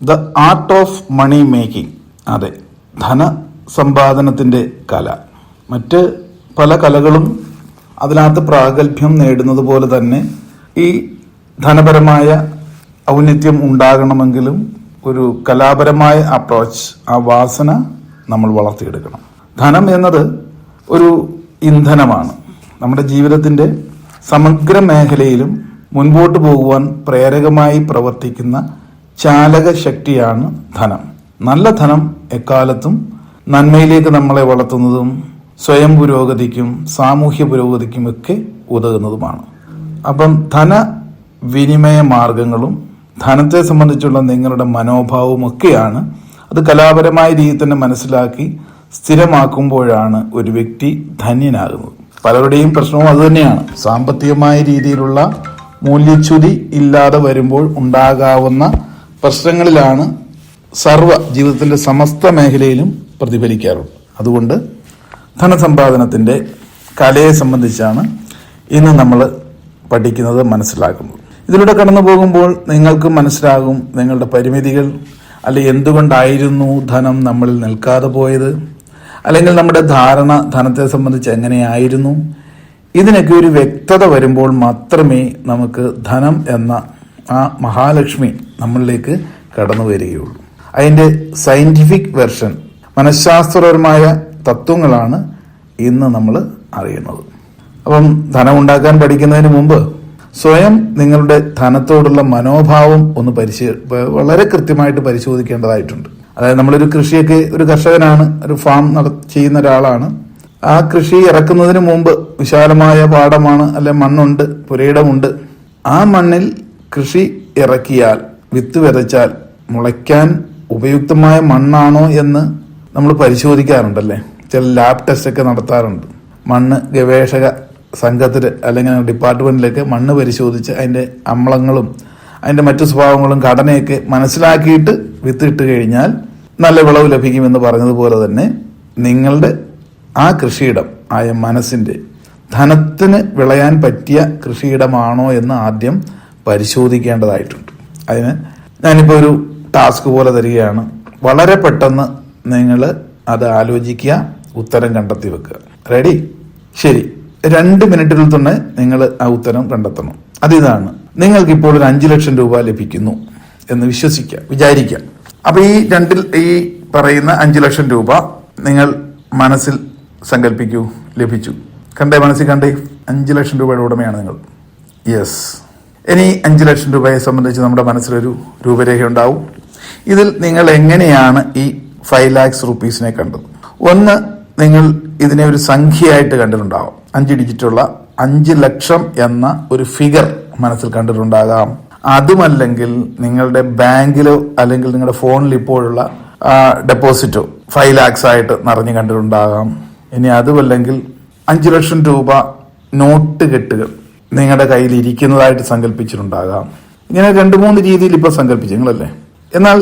The art of money making. അതെ, ധനസമ്പാദനത്തിൻ്റെ കല. മറ്റ് പല കലകളും അതിനകത്ത് പ്രാഗൽഭ്യം നേടുന്നത് പോലെ തന്നെ ഈ ധനപരമായ ഔന്നത്യം ഉണ്ടാകണമെങ്കിലും ഒരു കലാപരമായ അപ്രോച്ച്, ആ വാസന നമ്മൾ വളർത്തിയെടുക്കണം. ധനം എന്നത് ഒരു ഇന്ധനമാണ്. നമ്മുടെ ജീവിതത്തിൻ്റെ സമഗ്ര മേഖലയിലും മുൻപോട്ട് പോകുവാൻ പ്രേരകമായി പ്രവർത്തിക്കുന്ന ചാലക ശക്തിയാണ് ധനം. നല്ല ധനം എക്കാലത്തും നന്മയിലേക്ക് നമ്മളെ വളർത്തുന്നതും സ്വയം പുരോഗതിക്കും സാമൂഹ്യ പുരോഗതിക്കും ഒക്കെ ഉതകുന്നതുമാണ്. അപ്പം ധനവിനിമയ മാർഗങ്ങളും ധനത്തെ സംബന്ധിച്ചുള്ള നിങ്ങളുടെ മനോഭാവവും ഒക്കെയാണ് അത് കലാപരമായ രീതിയിൽ തന്നെ മനസ്സിലാക്കി സ്ഥിരമാക്കുമ്പോഴാണ് ഒരു വ്യക്തി ധന്യനാകുന്നത്. പലരുടെയും പ്രശ്നവും അതുതന്നെയാണ്. സാമ്പത്തികമായ രീതിയിലുള്ള മൂല്യച്യുതി ഇല്ലാതെ വരുമ്പോൾ ഉണ്ടാകാവുന്ന പ്രശ്നങ്ങളിലാണ് ജീവിതത്തിന്റെ സമസ്ത മേഖലയിലും പ്രതിഫലിക്കാറുള്ളത്. അതുകൊണ്ട് ധനസമ്പാദനത്തിന്റെ കലയെ സംബന്ധിച്ചാണ് ഇന്ന് നമ്മൾ പഠിക്കുന്നത്, മനസ്സിലാക്കുന്നത്. ഇതിലൂടെ കടന്നു പോകുമ്പോൾ നിങ്ങൾക്ക് മനസ്സിലാകും നിങ്ങളുടെ പരിമിതികൾ, അല്ലെങ്കിൽ എന്തുകൊണ്ടായിരുന്നു ധനം നമ്മളിൽ നിൽക്കാതെ പോയത്, അല്ലെങ്കിൽ നമ്മുടെ ധാരണ ധനത്തെ സംബന്ധിച്ച് എങ്ങനെയായിരുന്നു. ഇതിനൊക്കെ ഒരു വ്യക്തത വരുമ്പോൾ മാത്രമേ നമുക്ക് ധനം എന്ന ആ മഹാലക്ഷ്മി നമ്മളിലേക്ക് കടന്നു വരികയുള്ളൂ. അതിൻ്റെ സയന്റിഫിക് വെർഷൻ, മനഃശാസ്ത്രപരമായ തത്വങ്ങളാണ് ഇന്ന് നമ്മൾ അറിയുന്നത്. അപ്പം ധനം ഉണ്ടാക്കാൻ പഠിക്കുന്നതിന് മുമ്പ് സ്വയം നിങ്ങളുടെ ധനത്തോടുള്ള മനോഭാവം ഒന്ന് വളരെ കൃത്യമായിട്ട് പരിശോധിക്കേണ്ടതായിട്ടുണ്ട്. അതായത് നമ്മളൊരു കൃഷിയൊക്കെ, ഒരു കർഷകനാണ്, ഒരു ഫാം ചെയ്യുന്ന ഒരാളാണ്. ആ കൃഷി ഇറക്കുന്നതിന് മുമ്പ് വിശാലമായ പാടമാണ്, അല്ലെ മണ്ണുണ്ട്, പുരയിടമുണ്ട്. ആ മണ്ണിൽ കൃഷി ഇറക്കിയാൽ, വിത്ത് വിതച്ചാൽ മുളയ്ക്കാൻ ഉപയുക്തമായ മണ്ണാണോ എന്ന് നമ്മൾ പരിശോധിക്കാറുണ്ടല്ലേ. ചില ലാബ് ടെസ്റ്റ് ഒക്കെ നടത്താറുണ്ട്. മണ്ണ് ഗവേഷക സംഘത്തിൽ അല്ലെങ്കിൽ ഡിപ്പാർട്ട്മെന്റിലൊക്കെ മണ്ണ് പരിശോധിച്ച് അതിന്റെ അമ്ലങ്ങളും അതിന്റെ മറ്റു സ്വഭാവങ്ങളും ഘടനയൊക്കെ മനസ്സിലാക്കിയിട്ട് വിത്തിട്ട് കഴിഞ്ഞാൽ നല്ല വിളവ് ലഭിക്കുമെന്ന് പറഞ്ഞതുപോലെ തന്നെ നിങ്ങളുടെ ആ കൃഷിയിടം ആയ മനസ്സിന്റെ ധനത്തിന് വിളയാൻ പറ്റിയ കൃഷിയിടമാണോ എന്ന് ആദ്യം പരിശോധിക്കേണ്ടതായിട്ടുണ്ട്. അതിന് ഞാനിപ്പോൾ ഒരു ടാസ്ക് പോലെ തരികയാണ്. വളരെ പെട്ടെന്ന് നിങ്ങൾ അത് ആലോചിക്കുക, ഉത്തരം കണ്ടെത്തി വെക്കുക. റെഡി? ശരി. 2 മിനിറ്റിൽ തന്നെ നിങ്ങൾ ആ ഉത്തരം കണ്ടെത്തണം. അതിതാണ്, നിങ്ങൾക്കിപ്പോൾ ഒരു 5 ലക്ഷം രൂപ ലഭിക്കുന്നു എന്ന് വിചാരിക്കാം. അപ്പൊ ഈ പറയുന്ന 5 ലക്ഷം രൂപ നിങ്ങൾ മനസ്സിൽ സങ്കല്പിക്കൂ, ലഭിച്ചു. മനസ്സിൽ കണ്ടേ, 5 ലക്ഷം രൂപയുടെ ഉടമയാണ് നിങ്ങൾ. യെസ്. ഇനി 5 ലക്ഷം രൂപയെ സംബന്ധിച്ച് നമ്മുടെ മനസ്സിലൊരു രൂപരേഖ ഉണ്ടാവും. ഇതിൽ നിങ്ങൾ എങ്ങനെയാണ് ഈ 5 lakhs rupeesനെ കണ്ടത്? ഒന്ന്, നിങ്ങൾ ഇതിനെ ഒരു സംഖ്യയായിട്ട് കണ്ടിട്ടുണ്ടാവും. 5 ഡിജിറ്റുള്ള 5 ലക്ഷം എന്ന ഒരു ഫിഗർ മനസ്സിൽ കണ്ടിട്ടുണ്ടാകാം. അതുമല്ലെങ്കിൽ നിങ്ങളുടെ ബാങ്കിലോ അല്ലെങ്കിൽ നിങ്ങളുടെ ഫോണിൽ ഇപ്പോഴുള്ള ഡെപ്പോസിറ്റോ 5 lakhs ആയിട്ട് നിറഞ്ഞു കണ്ടിട്ടുണ്ടാകാം. ഇനി അതുമല്ലെങ്കിൽ 5 ലക്ഷം രൂപ നോട്ട് കെട്ടുകൾ നിങ്ങളുടെ കയ്യിൽ ഇരിക്കുന്നതായിട്ട് സങ്കല്പിച്ചിട്ടുണ്ടാകാം. ഇങ്ങനെ 2-3 രീതിയിൽ ഇപ്പൊ സങ്കല്പിച്ചു നിങ്ങളല്ലേ. എന്നാൽ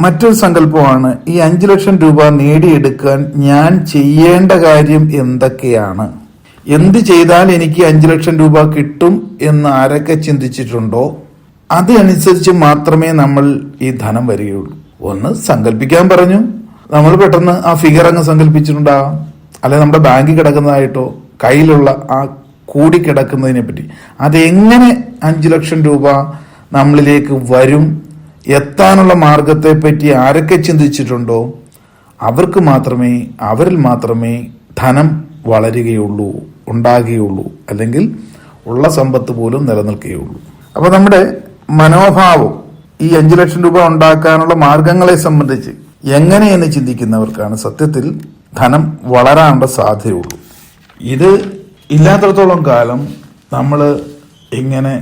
മറ്റൊരു സങ്കല്പമാണ്, ഈ 5 ലക്ഷം രൂപ നേടിയെടുക്കാൻ ഞാൻ ചെയ്യേണ്ട കാര്യം എന്തൊക്കെയാണ്, എന്ത് ചെയ്താൽ എനിക്ക് 5 ലക്ഷം രൂപ കിട്ടും എന്ന് ആരൊക്കെ ചിന്തിച്ചിട്ടുണ്ടോ അതനുസരിച്ച് മാത്രമേ നമ്മൾ ഈ ധനം വരികയുള്ളൂ. ഒന്ന് സങ്കല്പിക്കാൻ പറഞ്ഞു, നമ്മൾ പെട്ടെന്ന് ആ ഫിഗർ അങ്ങ് സങ്കല്പിച്ചിട്ടുണ്ടാകാം. അല്ലെ നമ്മുടെ ബാങ്കിൽ കിടക്കുന്നതായിട്ടോ കയ്യിലുള്ള ആ കൂടിക്കിടക്കുന്നതിനെ പറ്റി, അതെങ്ങനെ 5 ലക്ഷം രൂപ നമ്മളിലേക്ക് വരും, എത്താനുള്ള മാർഗത്തെ പറ്റി ആരൊക്കെ ചിന്തിച്ചിട്ടുണ്ടോ അവരിൽ മാത്രമേ ധനം വളരുകയുള്ളൂ, ഉണ്ടാകുകയുള്ളൂ, അല്ലെങ്കിൽ ഉള്ള സമ്പത്ത് പോലും നിലനിൽക്കുകയുള്ളൂ. അപ്പൊ നമ്മുടെ മനോഭാവം ഈ 5 ലക്ഷം രൂപ ഉണ്ടാക്കാനുള്ള മാർഗങ്ങളെ സംബന്ധിച്ച് എങ്ങനെയെന്ന് ചിന്തിക്കുന്നവർക്കാണ് സത്യത്തിൽ ധനം വളരാനുള്ള സാധ്യതയുള്ളൂ. ഇത് ഇല്ലാത്തിടത്തോളം കാലം നമ്മൾ ഇങ്ങനെ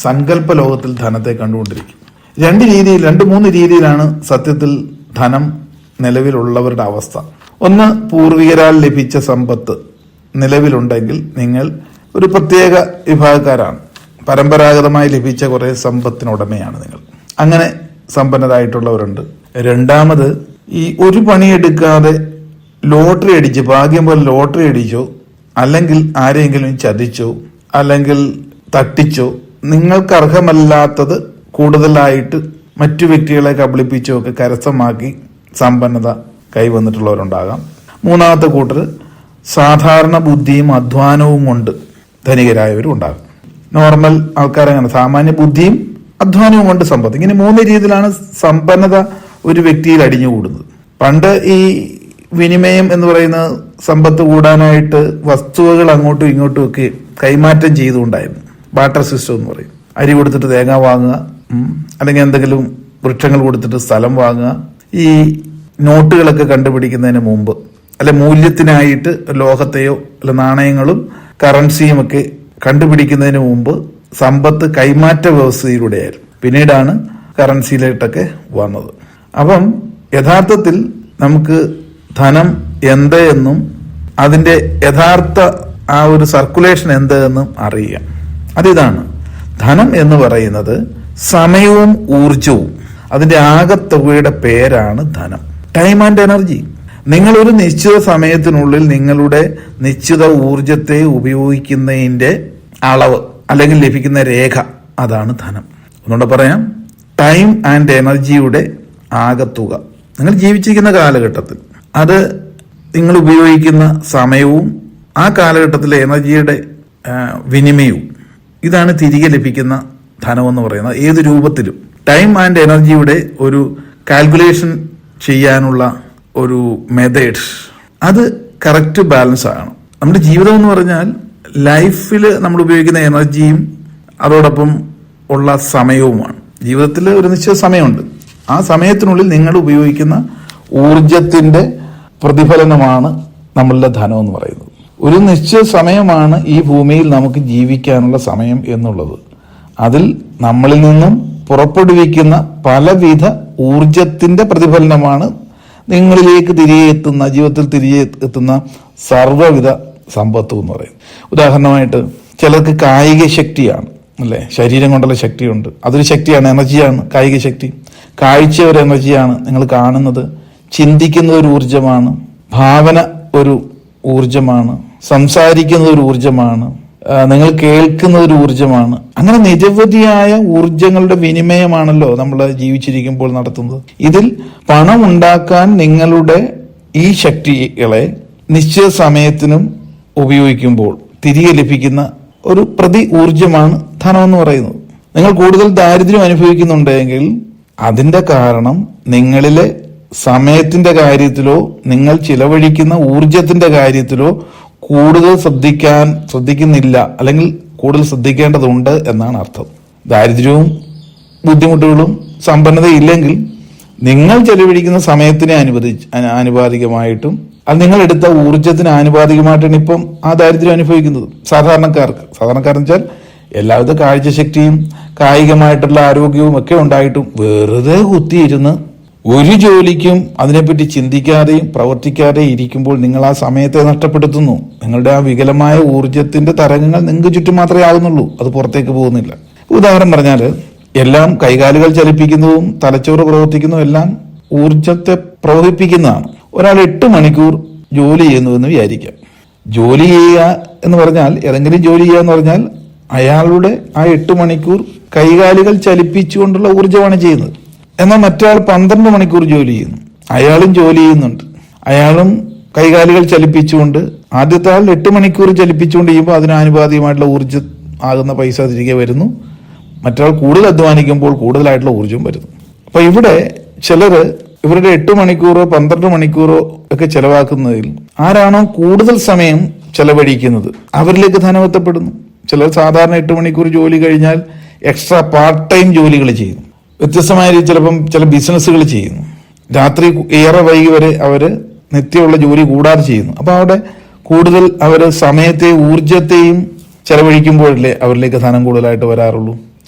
സങ്കല്പ ലോകത്തിൽ ധനത്തെ കണ്ടുകൊണ്ടിരിക്കും. 2-3 രീതിയിലാണ് സത്യത്തിൽ ധനം നിലവിലുള്ളവരുടെ അവസ്ഥ. ഒന്ന്, പൂർവികരാൽ ലഭിച്ച സമ്പത്ത് നിലവിലുണ്ടെങ്കിൽ നിങ്ങൾ ഒരു പ്രത്യേക വിഭാഗക്കാരാണ്. പരമ്പരാഗതമായി ലഭിച്ച കുറെ സമ്പത്തിനുടമയാണ് നിങ്ങൾ. അങ്ങനെ സമ്പന്നരായിട്ടുള്ളവരുണ്ട്. രണ്ടാമത്, ഈ ഒരു പണിയെടുക്കാതെ ലോട്ടറി അടിച്ച്, ഭാഗ്യം പോലെ ലോട്ടറി അടിച്ചോ അല്ലെങ്കിൽ ആരെങ്കിലും ചതിച്ചോ അല്ലെങ്കിൽ തട്ടിച്ചോ നിങ്ങൾക്ക് അർഹമല്ലാത്തത് കൂടുതലായിട്ട് മറ്റു വ്യക്തികളെ കബളിപ്പിച്ചോ ഒക്കെ കരസ്ഥമാക്കി സമ്പന്നത കൈവന്നിട്ടുള്ളവരുണ്ടാകാം. മൂന്നാമത്തെ കൂട്ടർ സാധാരണ ബുദ്ധിയും അധ്വാനവും കൊണ്ട് ധനികരായവരും ഉണ്ടാകും. നോർമൽ ആൾക്കാരങ്ങനെ സാമാന്യ ബുദ്ധിയും അധ്വാനവും കൊണ്ട് സമ്പത്ത്. ഇങ്ങനെ 3 രീതിയിലാണ് സമ്പന്നത ഒരു വ്യക്തിയിൽ അടിഞ്ഞുകൂടുന്നത്. പണ്ട് ഈ വിനിമയം എന്ന് പറയുന്ന സമ്പത്ത് കൂടാനായിട്ട് വസ്തുവകൾ അങ്ങോട്ടും ഇങ്ങോട്ടും ഒക്കെ കൈമാറ്റം ചെയ്തുകൊണ്ടായിരുന്നു. ബാർട്ടർ സിസ്റ്റം എന്ന് പറയും. അരി കൊടുത്തിട്ട് തേങ്ങ വാങ്ങുക, അല്ലെങ്കിൽ എന്തെങ്കിലും വൃക്ഷങ്ങൾ കൊടുത്തിട്ട് സ്ഥലം വാങ്ങുക. ഈ നോട്ടുകളൊക്കെ കണ്ടുപിടിക്കുന്നതിന് മുമ്പ് അല്ലെ മൂല്യത്തിനായിട്ട് ലോഹത്തെയോ അല്ലെ നാണയങ്ങളും കറൻസിയും ഒക്കെ കണ്ടുപിടിക്കുന്നതിന് മുമ്പ് സമ്പത്ത് കൈമാറ്റ വ്യവസ്ഥയിലൂടെയായിരുന്നു. പിന്നീടാണ് കറൻസിയിലോട്ടൊക്കെ വന്നത്. അപ്പം യഥാർത്ഥത്തിൽ നമുക്ക് ധനം എന്ത് എന്നും അതിന്റെ യഥാർത്ഥ ആ ഒരു സർക്കുലേഷൻ എന്ത് എന്നും അറിയാം. അതിതാണ് ധനം എന്ന് പറയുന്നത് സമയവും ഊർജവും അതിന്റെ ആകത്തുകയുടെ പേരാണ് ധനം. Time and energy. നിങ്ങളൊരു നിശ്ചിത സമയത്തിനുള്ളിൽ നിങ്ങളുടെ നിശ്ചിത ഊർജത്തെ ഉപയോഗിക്കുന്നതിന്റെ അളവ് അല്ലെങ്കിൽ ലഭിക്കുന്ന രേഖ, അതാണ് ധനം. ഒന്നുകൂടെ പറയാം, ടൈം ആൻഡ് എനർജിയുടെ ആകത്തുക. നിങ്ങൾ ജീവിച്ചിരിക്കുന്ന കാലഘട്ടത്തിൽ അത് നിങ്ങൾ ഉപയോഗിക്കുന്ന സമയവും ആ കാലഘട്ടത്തിലെ എനർജിയുടെ വിനിമയവും, ഇതാണ് തിരികെ ലഭിക്കുന്ന ധനമെന്ന് പറയുന്നത്. ഏത് രൂപത്തിലും ടൈം ആൻഡ് എനർജിയുടെ ഒരു കാൽക്കുലേഷൻ ചെയ്യാനുള്ള ഒരു മെത്തേഡ്, അത് കറക്റ്റ് ബാലൻസ് ആണ്. നമ്മുടെ ജീവിതം എന്ന് പറഞ്ഞാൽ ലൈഫിൽ നമ്മൾ ഉപയോഗിക്കുന്ന എനർജിയും അതോടൊപ്പം ഉള്ള സമയവുമാണ്. ജീവിതത്തിൽ ഒരു നിശ്ചിത സമയമുണ്ട്. ആ സമയത്തിനുള്ളിൽ നിങ്ങൾ ഉപയോഗിക്കുന്ന ഊർജത്തിന്റെ പ്രതിഫലനമാണ് നമ്മളുടെ ധനം എന്ന് പറയുന്നത്. ഒരു നിശ്ചിത സമയമാണ് ഈ ഭൂമിയിൽ നമുക്ക് ജീവിക്കാനുള്ള സമയം എന്നുള്ളത്. അതിൽ നമ്മളിൽ നിന്നും പുറപ്പെടുവിക്കുന്ന പലവിധ ഊർജത്തിന്റെ പ്രതിഫലനമാണ് നിങ്ങളിലേക്ക് തിരികെ എത്തുന്ന, ജീവിതത്തിൽ തിരികെ എത്തുന്ന സർവ്വവിധ സമ്പത്തും എന്ന് പറയും. ഉദാഹരണമായിട്ട് ചിലർക്ക് കായിക ശക്തിയാണ്, അല്ലെ, ശരീരം കൊണ്ടുള്ള ശക്തിയുണ്ട്, അതൊരു ശക്തിയാണ്, എനർജിയാണ് കായിക ശക്തി. കാഴ്ച ഒരു എനർജിയാണ്, നിങ്ങൾ കാണുന്നത്. ചിന്തിക്കുന്ന ഒരു ഊർജമാണ്, ഭാവന ഒരു ഊർജമാണ്, സംസാരിക്കുന്ന ഒരു ഊർജമാണ്, നിങ്ങൾ കേൾക്കുന്ന ഒരു ഊർജമാണ്. അങ്ങനെ നിരവധിയായ ഊർജങ്ങളുടെ വിനിമയമാണല്ലോ നമ്മൾ ജീവിച്ചിരിക്കുമ്പോൾ നടത്തുന്നത്. ഇതിൽ പണം ഉണ്ടാക്കാൻ നിങ്ങളുടെ ഈ ശക്തികളെ നിശ്ചിത സമയത്തിനും ഉപയോഗിക്കുമ്പോൾ തിരികെ ലഭിക്കുന്ന ഒരു പ്രതി ഊർജമാണ് ധനം എന്ന് പറയുന്നത്. നിങ്ങൾ കൂടുതൽ ദാരിദ്ര്യം അനുഭവിക്കുന്നുണ്ടെങ്കിൽ അതിന്റെ കാരണം നിങ്ങളിലെ സമയത്തിന്റെ കാര്യത്തിലോ നിങ്ങൾ ചിലവഴിക്കുന്ന ഊർജത്തിന്റെ കാര്യത്തിലോ കൂടുതൽ ശ്രദ്ധിക്കുന്നില്ല, അല്ലെങ്കിൽ കൂടുതൽ ശ്രദ്ധിക്കേണ്ടതുണ്ട് എന്നാണ് അർത്ഥം. ദാരിദ്ര്യവും ബുദ്ധിമുട്ടുകളും സമ്പന്നതയില്ലെങ്കിൽ നിങ്ങൾ ചെലവഴിക്കുന്ന സമയത്തിന് ആനുപാതികമായിട്ടും അത് നിങ്ങൾ എടുത്ത ഊർജത്തിന് ആനുപാതികമായിട്ടാണ് ഇപ്പം ആ ദാരിദ്ര്യം അനുഭവിക്കുന്നത്. സാധാരണക്കാരെന്ന് വെച്ചാൽ എല്ലാവിധ കാഴ്ചശക്തിയും കായികമായിട്ടുള്ള ആരോഗ്യവും ഒക്കെ ഉണ്ടായിട്ടും വെറുതെ കുത്തിയിരുന്ന് ഒരു ജോലിക്കും അതിനെപ്പറ്റി ചിന്തിക്കാതെയും പ്രവർത്തിക്കാതെയും ഇരിക്കുമ്പോൾ നിങ്ങൾ ആ സമയത്തെ നഷ്ടപ്പെടുത്തുന്നു. നിങ്ങളുടെ ആ വികലമായ ഊർജത്തിന്റെ തരംഗങ്ങൾ നിങ്ങൾക്ക് ചുറ്റും മാത്രമേ ആകുന്നുള്ളൂ, അത് പുറത്തേക്ക് പോകുന്നില്ല. ഉദാഹരണം പറഞ്ഞാൽ എല്ലാം കൈകാലുകൾ ചലിപ്പിക്കുന്നതും തലച്ചോറ് പ്രവർത്തിക്കുന്നതും എല്ലാം ഊർജത്തെ പ്രവഹിപ്പിക്കുന്നതാണ്. ഒരാൾ 8 മണിക്കൂർ ജോലി ചെയ്യുന്നുവെന്ന് വിചാരിക്കാം. ജോലി ചെയ്യുക എന്ന് പറഞ്ഞാൽ, ഏതെങ്കിലും ജോലി ചെയ്യുക എന്ന് പറഞ്ഞാൽ അയാളുടെ ആ 8 മണിക്കൂർ കൈകാലുകൾ ചലിപ്പിച്ചുകൊണ്ടുള്ള ഊർജമാണ് ചെയ്യുന്നത്. എന്നാൽ മറ്റൊരാൾ 12 മണിക്കൂർ ജോലി ചെയ്യുന്നു, അയാളും ജോലി ചെയ്യുന്നുണ്ട്, അയാളും കൈകാലുകൾ ചലിപ്പിച്ചുകൊണ്ട്. ആദ്യത്തെ ആൾ 8 മണിക്കൂർ ചലിപ്പിച്ചുകൊണ്ട് ചെയ്യുമ്പോൾ അതിനാനുപാതികമായിട്ടുള്ള ഊർജ്ജം ആകുന്ന പൈസ തിരികെ വരുന്നു. മറ്റൊരാൾ കൂടുതൽ അധ്വാനിക്കുമ്പോൾ കൂടുതലായിട്ടുള്ള ഊർജ്ജം വരുന്നു. അപ്പൊ ഇവിടെ ചിലര് ഇവരുടെ 8 മണിക്കൂറോ 12 മണിക്കൂറോ ഒക്കെ ചെലവാക്കുന്നതിൽ ആരാണോ കൂടുതൽ സമയം ചെലവഴിക്കുന്നത് അവരിലേക്ക് ധനം എത്തപ്പെടുന്നു. ചിലർ സാധാരണ 8 മണിക്കൂർ ജോലി കഴിഞ്ഞാൽ എക്സ്ട്രാ പാർട്ട് ടൈം ജോലികൾ ചെയ്യുന്നു. വ്യത്യസ്തമായ രീതിയിൽ ചിലപ്പം ചില ബിസിനസ്സുകൾ ചെയ്യുന്നു. രാത്രി ഏറെ വൈകി വരെ അവര് നിത്യമുള്ള ജോലി കൂടാതെ ചെയ്യുന്നു. അപ്പൊ അവിടെ കൂടുതൽ അവര് സമയത്തെയും ഊർജത്തെയും ചെലവഴിക്കുമ്പോഴല്ലേ അവരിലേക്ക് ധനം കൂടുതലായിട്ട് വരാറുള്ളൂ.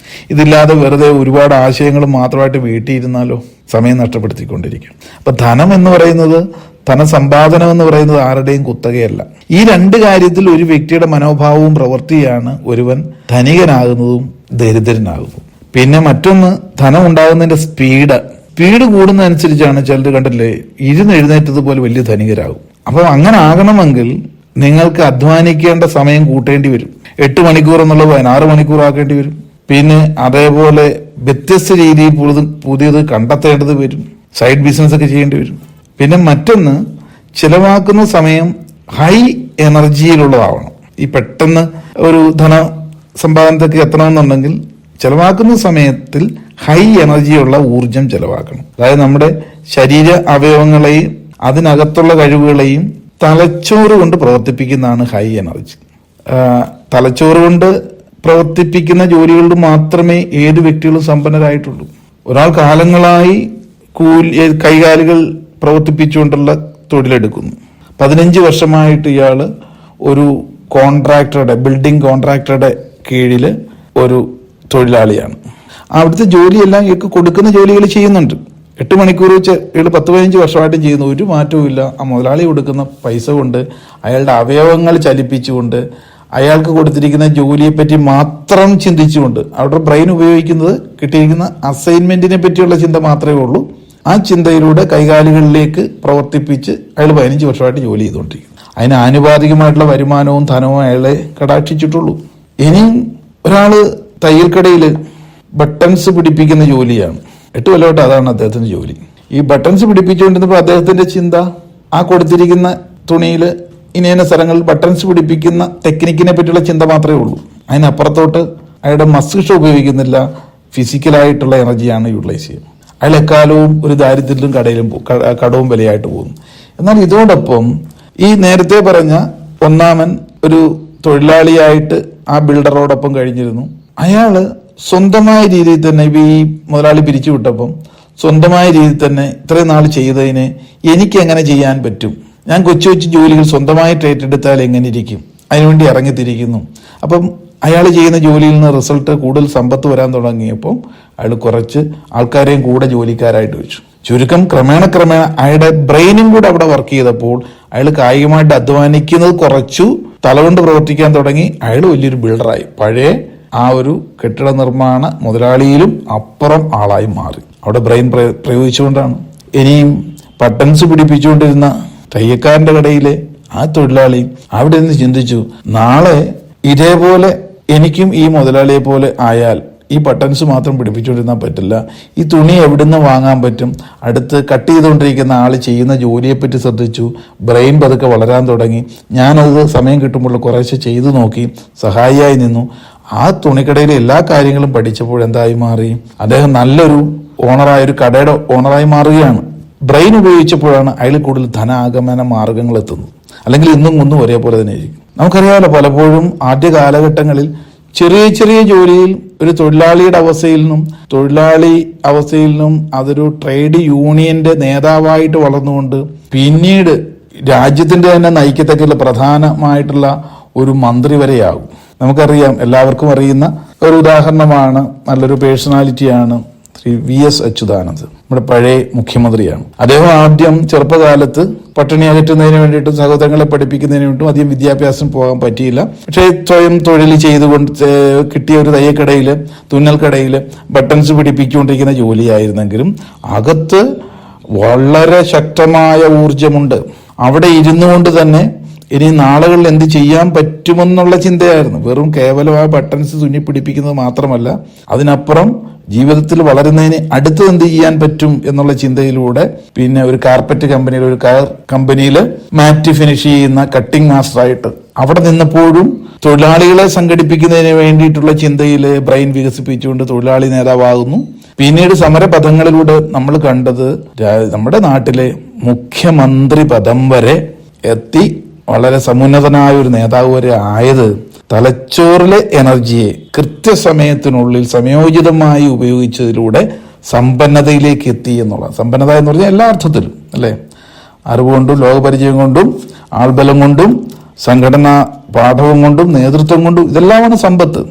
ഇതില്ലാതെ വെറുതെ ഒരുപാട് ആശയങ്ങളും മാത്രമായിട്ട് വീട്ടിയിരുന്നാലോ സമയം നഷ്ടപ്പെടുത്തിക്കൊണ്ടിരിക്കും. അപ്പൊ ധനം എന്ന് പറയുന്നത്, ധനസമ്പാദനം എന്ന് പറയുന്നത് ആരുടെയും കുത്തകയല്ല. ഈ 2 കാര്യത്തിൽ ഒരു വ്യക്തിയുടെ മനോഭാവവും പ്രവൃത്തിയാണ് ഒരുവൻ ധനികനാകുന്നതും ദരിദ്രനാകുന്നതും. പിന്നെ മറ്റൊന്ന്, ധനം ഉണ്ടാകുന്നതിന്റെ സ്പീഡ് കൂടുന്നതനുസരിച്ചാണ് ചിലർ കണ്ടില്ലേ എഴുന്നേറ്റതുപോലെ വലിയ ധനികരാകും. അപ്പോൾ അങ്ങനെ ആകണമെങ്കിൽ നിങ്ങൾക്ക് അധ്വാനിക്കേണ്ട സമയം കൂട്ടേണ്ടി വരും. 8 മണിക്കൂർ എന്നുള്ളത് 16 മണിക്കൂർ ആക്കേണ്ടി വരും. പിന്നെ അതേപോലെ വ്യത്യസ്ത രീതിയിൽ പുതിയത് കണ്ടെത്തേണ്ടത് വരും. സൈഡ് ബിസിനസ് ഒക്കെ ചെയ്യേണ്ടി വരും. പിന്നെ മറ്റൊന്ന്, ചിലവാക്കുന്ന സമയം ഹൈ എനർജിയിലുള്ളതാവണം. ഈ പെട്ടെന്ന് ഒരു ധന സമ്പാദനത്തേക്ക് എത്തണമെന്നുണ്ടെങ്കിൽ ചിലവാക്കുന്ന സമയത്തിൽ ഹൈ എനർജിയുള്ള ഊർജം ചിലവാക്കണം. അതായത് നമ്മുടെ ശരീര അവയവങ്ങളെയും അതിനകത്തുള്ള കഴിവുകളെയും തലച്ചോറ് കൊണ്ട് പ്രവർത്തിപ്പിക്കുന്നതാണ് ഹൈ എനർജി. തലച്ചോറ് കൊണ്ട് പ്രവർത്തിപ്പിക്കുന്ന ജോലികളിൽ മാത്രമേ ഏത് വ്യക്തികളും സമ്പന്നരായിട്ടുള്ളൂ. ഒരാൾ കാലങ്ങളായി കൈകാലുകൾ പ്രവർത്തിപ്പിച്ചുകൊണ്ടുള്ള തൊഴിലെടുക്കുന്നു. 15 വർഷമായിട്ട് ഇയാൾ ഒരു ബിൽഡിംഗ് കോൺട്രാക്ടറുടെ കീഴിൽ ഒരു തൊഴിലാളിയാണ്. അവിടുത്തെ ജോലിയെല്ലാം ഇയാൾക്ക് കൊടുക്കുന്ന ജോലികൾ ചെയ്യുന്നുണ്ട്. 8 മണിക്കൂർ വെച്ച് ഇയാൾ 10-15 വർഷമായിട്ടും ചെയ്യുന്നു. ഒരു മാറ്റവും ഇല്ല. ആ മുതലാളി കൊടുക്കുന്ന പൈസ കൊണ്ട്, അയാളുടെ അവയവങ്ങൾ ചലിപ്പിച്ചുകൊണ്ട്, അയാൾക്ക് കൊടുത്തിരിക്കുന്ന ജോലിയെപ്പറ്റി മാത്രം ചിന്തിച്ചുകൊണ്ട്, അവരുടെ ബ്രെയിൻ ഉപയോഗിക്കുന്നത് കിട്ടിയിരിക്കുന്ന അസൈൻമെന്റിനെ പറ്റിയുള്ള ചിന്ത മാത്രമേ ഉള്ളൂ. ആ ചിന്തയിലൂടെ കൈകാലുകളിലേക്ക് പ്രവർത്തിപ്പിച്ച് അയാൾ 15 വർഷമായിട്ട് ജോലി ചെയ്തുകൊണ്ടിരിക്കുന്നു. അതിന് ആനുപാതികമായിട്ടുള്ള വരുമാനവും ധനവും അയാളെ കടാക്ഷിച്ചിട്ടുള്ളൂ. ഇനിയും ഒരാള് തയ്യൽക്കടയിൽ ബട്ടൺസ് പിടിപ്പിക്കുന്ന ജോലിയാണ്. 8 കൊല്ലമായിട്ട് അതാണ് അദ്ദേഹത്തിന്റെ ജോലി. ഈ ബട്ടൺസ് പിടിപ്പിച്ചുകൊണ്ടിരുന്നപ്പോൾ അദ്ദേഹത്തിന്റെ ചിന്ത ആ കൊടുത്തിരിക്കുന്ന തുണിയിൽ ഇന്ന സ്ഥലങ്ങളിൽ ബട്ടൺസ് പിടിപ്പിക്കുന്ന ടെക്നിക്കിനെ പറ്റിയുള്ള ചിന്ത മാത്രമേ ഉള്ളൂ. അതിനപ്പുറത്തോട്ട് അയാളുടെ മസ്തിഷ്കം ഉപയോഗിക്കുന്നില്ല. ഫിസിക്കലായിട്ടുള്ള എനർജിയാണ് യൂട്ടിലൈസ് ചെയ്യുന്നത്. അയാൾ എക്കാലവും ഒരു ദാരിദ്ര്യത്തിലും കടവും വിലയായിട്ട് പോകുന്നു. എന്നാൽ ഇതോടൊപ്പം ഈ നേരത്തെ പറഞ്ഞ ഒന്നാമൻ ഒരു തൊഴിലാളിയായിട്ട് ആ ബിൽഡറോടൊപ്പം കഴിഞ്ഞിരുന്നു. അയാള് സ്വന്തമായ രീതിയിൽ തന്നെ ഈ മുതലാളി പിരിച്ചു വിട്ടപ്പം സ്വന്തമായ രീതിയിൽ തന്നെ ഇത്രയും നാൾ ചെയ്തതിന് എനിക്ക് എങ്ങനെ ചെയ്യാൻ പറ്റും, ഞാൻ കൊച്ചു കൊച്ചു ജോലികൾ സ്വന്തമായിട്ട് ഏറ്റെടുത്താൽ എങ്ങനെ ഇരിക്കും, അതിനുവേണ്ടി ഇറങ്ങിത്തിരിക്കുന്നു. അപ്പം അയാൾ ചെയ്യുന്ന ജോലിയിൽ നിന്ന് റിസൾട്ട് കൂടുതൽ സമ്പത്ത് വരാൻ തുടങ്ങിയപ്പോൾ അയാൾ കുറച്ച് ആൾക്കാരെയും കൂടെ ജോലിക്കാരായിട്ട് വെച്ചു. ചുരുക്കം ക്രമേണ അയാളുടെ ബ്രെയിനും കൂടെ അവിടെ വർക്ക് ചെയ്തപ്പോൾ അയാൾ കായികമായിട്ട് അധ്വാനിക്കുന്നത് കുറച്ചു, തലകൊണ്ട് പ്രവർത്തിക്കാൻ തുടങ്ങി. അയാൾ വലിയൊരു ബിൽഡറായി. പഴയ ആ ഒരു കെട്ടിട നിർമ്മാണ മുതലാളിയിലും അപ്പുറം ആളായി മാറി. അവിടെ ബ്രെയിൻ പ്രയോഗിച്ചുകൊണ്ടാണ്. ഇനിയും ബട്ടൺസ് പിടിപ്പിച്ചുകൊണ്ടിരുന്ന തയ്യക്കാരന്റെ കടയിലെ ആ തൊഴിലാളി അവിടെ നിന്ന് ചിന്തിച്ചു, നാളെ ഇതേപോലെ എനിക്കും ഈ മുതലാളിയെ പോലെ ആയാൽ ഈ ബട്ടൺസ് മാത്രം പിടിപ്പിച്ചുകൊണ്ടിരുന്നാൽ പറ്റില്ല. ഈ തുണി എവിടുന്ന് വാങ്ങാൻ പറ്റും? അടുത്ത് കട്ട് ചെയ്തുകൊണ്ടിരിക്കുന്ന ആൾ ചെയ്യുന്ന ജോലിയെപ്പറ്റി ശ്രദ്ധിച്ചു. ബ്രെയിൻ പതുക്കെ വളരാൻ തുടങ്ങി. ഞാനത് സമയം കിട്ടുമ്പോൾ കുറേശ്ശെ ചെയ്തു നോക്കി, സഹായിയായി നിന്നു. ആ തുണിക്കടയിലെ എല്ലാ കാര്യങ്ങളും പഠിച്ചപ്പോൾ എന്തായി മാറി? അദ്ദേഹം നല്ലൊരു ഒരു കടയുടെ ഓണറായി മാറുകയാണ്. ബ്രെയിൻ ഉപയോഗിച്ചപ്പോഴാണ് അയാൾ കൂടുതൽ ധനാഗമന മാർഗങ്ങൾ എത്തുന്നത്. അല്ലെങ്കിൽ ഇന്നും ഒരേപോലെ തന്നെ ആയിരിക്കും. നമുക്കറിയാമല്ലോ, പലപ്പോഴും ആദ്യ കാലഘട്ടങ്ങളിൽ ചെറിയ ചെറിയ ജോലിയിൽ ഒരു തൊഴിലാളിയുടെ അവസ്ഥയിൽ നിന്നും അതൊരു ട്രേഡ് യൂണിയന്റെ നേതാവായിട്ട് വളർന്നുകൊണ്ട് പിന്നീട് രാജ്യത്തിന്റെ തന്നെ നയിക്കത്തക്കുള്ള പ്രധാനമായിട്ടുള്ള ഒരു മന്ത്രി വരെയാകും. നമുക്കറിയാം, എല്ലാവർക്കും അറിയുന്ന ഒരു ഉദാഹരണമാണ്, നല്ലൊരു പേഴ്സണാലിറ്റിയാണ് ശ്രീ VS അച്യുതാനന്ദ്. നമ്മുടെ പഴയ മുഖ്യമന്ത്രിയാണ്. അദ്ദേഹം ആദ്യം ചെറുപ്പകാലത്ത് പട്ടിണി അകറ്റുന്നതിന് വേണ്ടിയിട്ടും സഹോദരങ്ങളെ പഠിപ്പിക്കുന്നതിന് വേണ്ടിയിട്ടും അധികം വിദ്യാഭ്യാസം പോകാൻ പറ്റിയില്ല. പക്ഷേ സ്വയം തൊഴിൽ ചെയ്തുകൊണ്ട് കിട്ടിയ ഒരു തയ്യക്കടയിൽ, തുന്നൽക്കടയിൽ ബട്ടൺസ് പിടിപ്പിച്ചുകൊണ്ടിരിക്കുന്ന ജോലിയായിരുന്നെങ്കിലും അകത്ത് വളരെ ശക്തമായ ഊർജമുണ്ട്. അവിടെ ഇരുന്നു കൊണ്ട് തന്നെ ഇനി നാളുകളിൽ എന്ത് ചെയ്യാൻ പറ്റുമെന്നുള്ള ചിന്തയായിരുന്നു. വെറും കേവലം ആ ബട്ടൺസ് തുന്നി പിടിപ്പിക്കുന്നത് മാത്രമല്ല, അതിനപ്പുറം ജീവിതത്തിൽ വളരുന്നതിന് അടുത്ത് എന്ത് ചെയ്യാൻ പറ്റും എന്നുള്ള ചിന്തയിലൂടെ പിന്നെ ഒരു കാർപ്പറ്റ് കമ്പനിയിൽ, ഒരു കാർ കമ്പനിയിൽ മാറ്റ് ഫിനിഷ് ചെയ്യുന്ന കട്ടിംഗ് മാസ്റ്ററായിട്ട് അവിടെ നിന്നപ്പോഴും തൊഴിലാളികളെ സംഘടിപ്പിക്കുന്നതിന് വേണ്ടിയിട്ടുള്ള ചിന്തയിൽ ബ്രെയിൻ വികസിപ്പിച്ചുകൊണ്ട് തൊഴിലാളി നേതാവാകുന്നു. പിന്നീട് സമരപഥങ്ങളിലൂടെ നമ്മൾ കണ്ടത് നമ്മുടെ നാട്ടിലെ മുഖ്യമന്ത്രി പദം വരെ എത്തി വളരെ സമുന്നതനായ ഒരു നേതാവ് വരെ ആയത് തലച്ചോറിലെ എനർജിയെ കൃത്യസമയത്തിനുള്ളിൽ സമയോചിതമായി ഉപയോഗിച്ചതിലൂടെ സമ്പന്നതയിലേക്ക് എത്തി എന്നുള്ളത്. സമ്പന്നത എന്ന് പറഞ്ഞാൽ എല്ലാ അർത്ഥത്തിലും, അല്ലേ? അറിവുകൊണ്ടും ലോകപരിചയം കൊണ്ടും ആൾബലം കൊണ്ടും സംഘടനാ പാഠവും കൊണ്ടും നേതൃത്വം കൊണ്ടും ഇതെല്ലാമാണ് സമ്പത്ത്.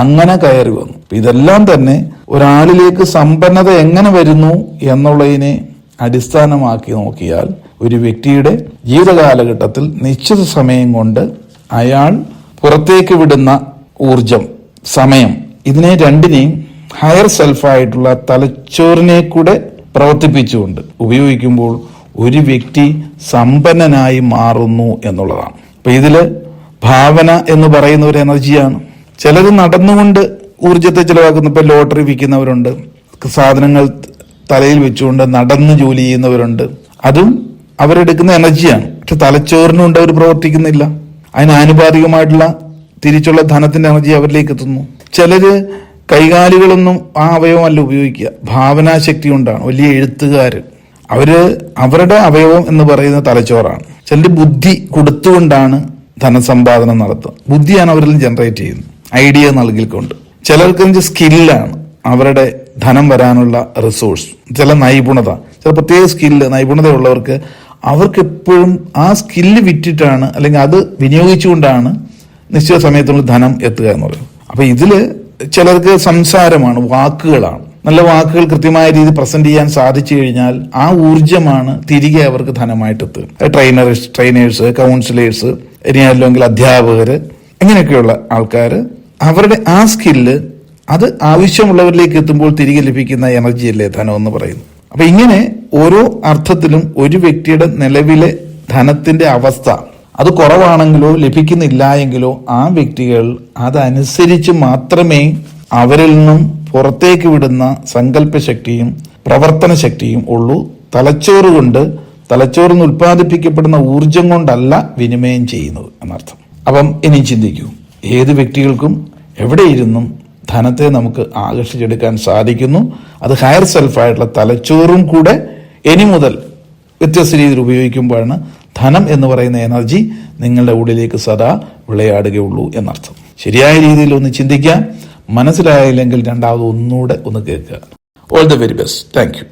അങ്ങനെ കയറി വന്നു. ഇതെല്ലാം തന്നെ ഒരാളിലേക്ക് സമ്പന്നത എങ്ങനെ വരുന്നു എന്നുള്ളതിനെ അടിസ്ഥാനമാക്കി നോക്കിയാൽ ഒരു വ്യക്തിയുടെ ജീവിതകാലഘട്ടത്തിൽ നിശ്ചിത സമയം കൊണ്ട് അയാൾ പുറത്തേക്ക് വിടുന്ന ഊർജം, സമയം, ഇതിനെ രണ്ടിനെയും ഹയർ സെൽഫായിട്ടുള്ള തലച്ചോറിനെ കൂടെ പ്രവർത്തിപ്പിച്ചുകൊണ്ട് ഉപയോഗിക്കുമ്പോൾ ഒരു വ്യക്തി സമ്പന്നനായി മാറുന്നു എന്നുള്ളതാണ്. അപ്പൊ ഇതില് ഭാവന എന്ന് പറയുന്ന ഒരു എനർജിയാണ്. ചിലർ നടന്നുകൊണ്ട് ഊർജത്തെ ചിലവാക്കുന്ന, ഇപ്പൊ ലോട്ടറി വിൽക്കുന്നവരുണ്ട്, സാധനങ്ങൾ തലയിൽ വെച്ചുകൊണ്ട് നടന്ന് ജോലി ചെയ്യുന്നവരുണ്ട്. അതും അവരെടുക്കുന്ന എനർജിയാണ്. പക്ഷെ തലച്ചോറിനുണ്ട് അവർ പ്രവർത്തിക്കുന്നില്ല. അതിന് ആനുപാതികമായിട്ടുള്ള തിരിച്ചുള്ള ധനത്തിന്റെ എനർജി അവരിലേക്ക് എത്തുന്നു. ചിലര് കൈകാലുകളൊന്നും ആ അവയവമല്ല ഉപയോഗിക്കുക, ഭാവനാശക്തി കൊണ്ടാണ്. വലിയ എഴുത്തുകാര് അവരുടെ അവയവം എന്ന് പറയുന്നത് തലച്ചോറാണ്. ചിലർ ബുദ്ധി കൊടുത്തുകൊണ്ടാണ് ധനസമ്പാദനം നടത്തുക. ബുദ്ധിയാണ് അവരിൽ ജനറേറ്റ് ചെയ്യുന്നത്, ഐഡിയ നൽകിക്കൊണ്ട്. ചിലർക്ക് സ്കില്ലാണ് അവരുടെ ധനം വരാനുള്ള റിസോഴ്സ്, ചില നൈപുണത, ചില പ്രത്യേക നൈപുണതയുള്ളവർക്ക് അവർക്ക് എപ്പോഴും ആ സ്കില്ല് വിറ്റിട്ടാണ്, അല്ലെങ്കിൽ അത് വിനിയോഗിച്ചുകൊണ്ടാണ് നിശ്ചിത സമയത്തുള്ള ധനം എത്തുക എന്ന് പറയും. അപ്പൊ ഇതില് ചിലർക്ക് സംസാരമാണ്, വാക്കുകളാണ്. നല്ല വാക്കുകൾ കൃത്യമായ രീതിയിൽ പ്രസന്റ് ചെയ്യാൻ സാധിച്ചു കഴിഞ്ഞാൽ ആ ഊർജമാണ് തിരികെ അവർക്ക് ധനമായിട്ട് എത്തുക. ട്രെയിനേഴ്സ്, കൗൺസിലേഴ്സ്, ഇനി അല്ലെങ്കിൽ അധ്യാപകര്, ഇങ്ങനെയൊക്കെയുള്ള ആൾക്കാർ അവരുടെ ആ സ്കില്ല് അത് ആവശ്യമുള്ളവരിലേക്ക് എത്തുമ്പോൾ തിരികെ ലഭിക്കുന്ന എനർജിയല്ലേ ധനം എന്ന് പറയുന്നു. അപ്പൊ ഇങ്ങനെ ഓരോ അർത്ഥത്തിലും ഒരു വ്യക്തിയുടെ നിലവിലെ ധനത്തിന്റെ അവസ്ഥ അത് കുറവാണെങ്കിലോ ലഭിക്കുന്നില്ല എങ്കിലോ ആ വ്യക്തികൾ അതനുസരിച്ച് മാത്രമേ അവരിൽ നിന്നും പുറത്തേക്ക് വിടുന്ന സങ്കല്പശക്തിയും പ്രവർത്തന ശക്തിയും ഉള്ളൂ. തലച്ചോറിന് ഉൽപ്പാദിപ്പിക്കപ്പെടുന്ന ഊർജം കൊണ്ടല്ല വിനിമയം ചെയ്യുന്നത് എന്നർത്ഥം. അപ്പം ഇനി ചിന്തിക്കൂ, ഏത് വ്യക്തികൾക്കും എവിടെയിരുന്നും ധനത്തെ നമുക്ക് ആകർഷിച്ചെടുക്കാൻ സാധിക്കുന്നു. അത് ഹയർ സെൽഫായിട്ടുള്ള തലച്ചോറും കൂടെ ഇനി മുതൽ വ്യത്യസ്ത രീതിയിൽ ഉപയോഗിക്കുമ്പോഴാണ് ധനം എന്ന് പറയുന്ന എനർജി നിങ്ങളുടെ ഉള്ളിലേക്ക് സദാ വിളയാടുകയുള്ളൂ എന്നർത്ഥം. ശരിയായ രീതിയിൽ ഒന്ന് ചിന്തിക്കാം. മനസ്സിലായില്ലെങ്കിൽ രണ്ടാമത് ഒന്നുകൂടെ ഒന്ന് കേൾക്കുക. All the very best. Thank you.